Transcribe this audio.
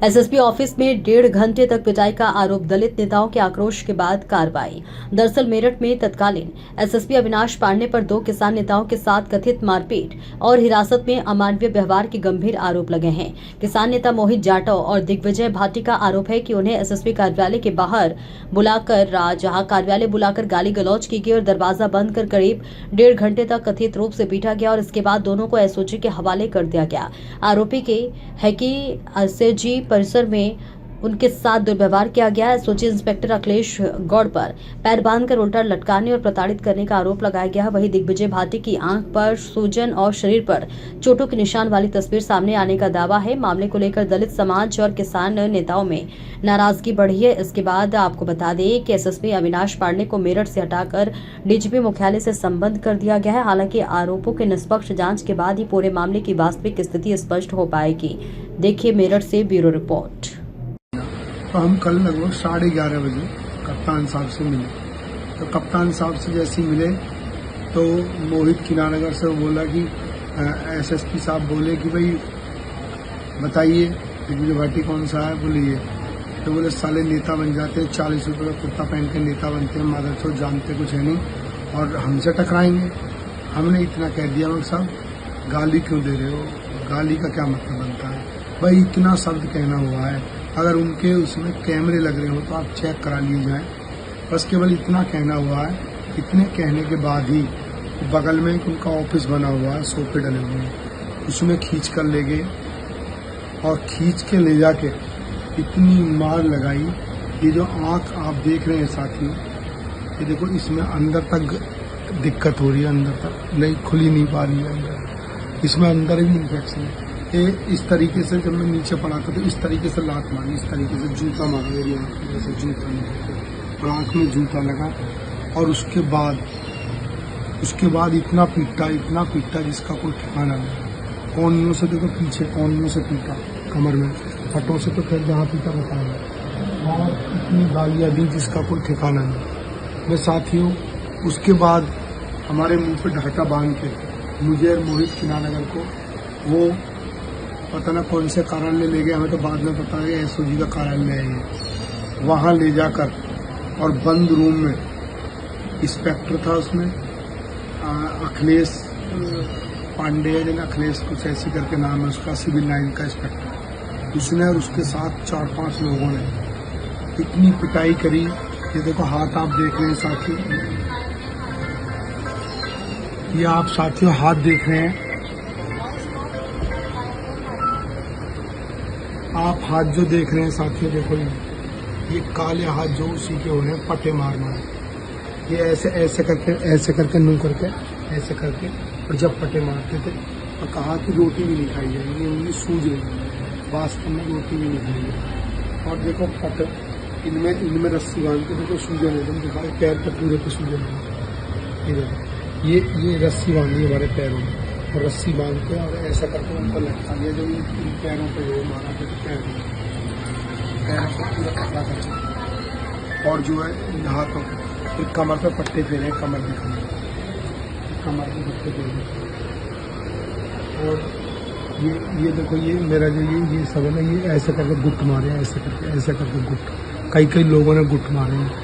SSP office में 1.5 घंटे तक पिटाई का आरोप, दलित नेताओं के आक्रोश के बाद कार्रवाई। दरअसल मेरठ में तत्कालीन एसएसपी अविनाश पांडे पर 2 किसान नेताओं के साथ कथित मारपीट और हिरासत में अमानवीय व्यवहार के गंभीर आरोप लगे हैं। किसान नेता मोहित जाटव और दिग्विजय भाटी का आरोप है कि उन्हें एसएसपी कार्यालय के बाहर जहां कार्यालय बुलाकर गाली गलौज की गई और दरवाजा बंद कर करीब 1.5 घंटे तक कथित रूप से पीटा गया और इसके बाद दोनों को एसओजी के हवाले कर दिया गया। आरोपी के है कि एसओजी परिसर में उनके साथ दुर्व्यवहार किया गया। एसओजी इंस्पेक्टर अखिलेश गौड़ पर पैर बांधकर उल्टा लटकाने और प्रताड़ित करने का आरोप लगाया गया। वहीं दिग्विजय भाटी की आंख पर सूजन और शरीर पर चोटों के निशान वाली तस्वीर सामने आने का दावा है। मामले को लेकर दलित समाज और किसान नेताओं में नाराजगी बढ़ी है। इसके बाद आपको बता दें कि एसएसपी अविनाश पांडे को मेरठ से हटाकर डीजीपी मुख्यालय से संबद्ध कर दिया गया है। हालांकि आरोपों के निष्पक्ष जांच के बाद ही पूरे मामले की वास्तविक स्थिति स्पष्ट हो पाएगी। देखिए मेरठ से ब्यूरो रिपोर्ट। तो हम कल लगभग 11:30 बजे कप्तान साहब से मिले। तो कप्तान साहब से जैसे ही मिले तो मोहित किनानगर से बोला कि एसएसपी साहब बोले कि भाई बताइए दिग्विजय भाटी कौन सा है। बोले ये। तो बोले साले नेता बन जाते हैं, 40 रुपये का कुर्ता पहन के नेता बनते हैं, मदद तो जानते कुछ है नहीं और हमसे टकराएंगे। हमने इतना कह दिया मगर साहब गाली क्यों दे रहे हो, गाली का क्या मतलब बनता है भाई, इतना शब्द कहना हुआ है। अगर उनके उसमें कैमरे लग रहे हो तो आप चेक करा लिए जाए। बस केवल इतना कहना हुआ है। इतने कहने के बाद ही बगल में उनका ऑफिस बना हुआ है, सोफे डले हुए हैं, उसमें खींच कर ले गए और खींच के ले जाके इतनी मार लगाई। ये जो आंख आप देख रहे हैं साथियों, ये देखो इसमें अंदर तक दिक्कत हो रही है, अंदर तक नहीं खुली नहीं पा रही है, अंदर इसमें अंदर भी इन्फेक्शन है। इस तरीके से जब मैं नीचे पड़ा था तो इस तरीके से लात मारी, इस तरीके से जूता मारा मेरी आँख में, जैसे जूता और आँख में जूता लगा। और उसके बाद इतना पीटा जिसका कोई ठिकाना नहीं। कोनियों से देखो पीछे कोनियों से पीटा, कमर में फटों से तो फिर जहाँ पीटा बताया, और इतनी गालियाँ दी जिसका कोई ठिकाना नहीं। मैं साथियों उसके बाद हमारे मुंह पे ढाटा बांध के मुझे और मोहित किनानगर को वो पता ना कौन से कार्यालय ले गए, हमें तो बाद में पता है एसओजी का कार्यालय है ये। वहाँ ले जाकर और बंद रूम में इंस्पेक्टर था, उसमें अखिलेश पांडे जिन अखिलेश कुछ ऐसी करके नाम है उसका, सिविल लाइन का इंस्पेक्टर, उसने और उसके साथ 4-5 लोगों ने इतनी पिटाई करी। ये देखो हाथ आप देख रहे हैं साथियों, ये आप साथियों हाथ देख रहे हैं, आप हाथ जो देख रहे हैं साथियों, देखो ये काले हाथ जो उसी के हो रहे हैं पटे मारना। ये ऐसे करके नू करके ऐसे करके, और जब पटे मारते थे और कहा कि रोटी भी नहीं खाई जाएगी, उंगली सूज रही है, वास्तव में रोटी भी नहीं खाई जाएगी। और देखो पट इनमें रस्सी बांध के देखो सूजन एकदम दिखाई, पैर पर पूरे पे सूजन है। ये रस्सी बांधी हमारे पैरों में और रस्सी बांध के और ऐसा करके उनको लटका दिया। जब इन पैरों पे वो मारा था तो पैरों को पूरा पतला करके, और जो है हाथों पे कमर पे पट्टे फेरे, कमर दिखाने, कमर पे पट्टे फेरे। और ये देखो ये मेरा जो ये सब है ना, ये ऐसे करके गुट मारे, ऐसे करके गुट, कई लोगों ने गुट मारे हैं।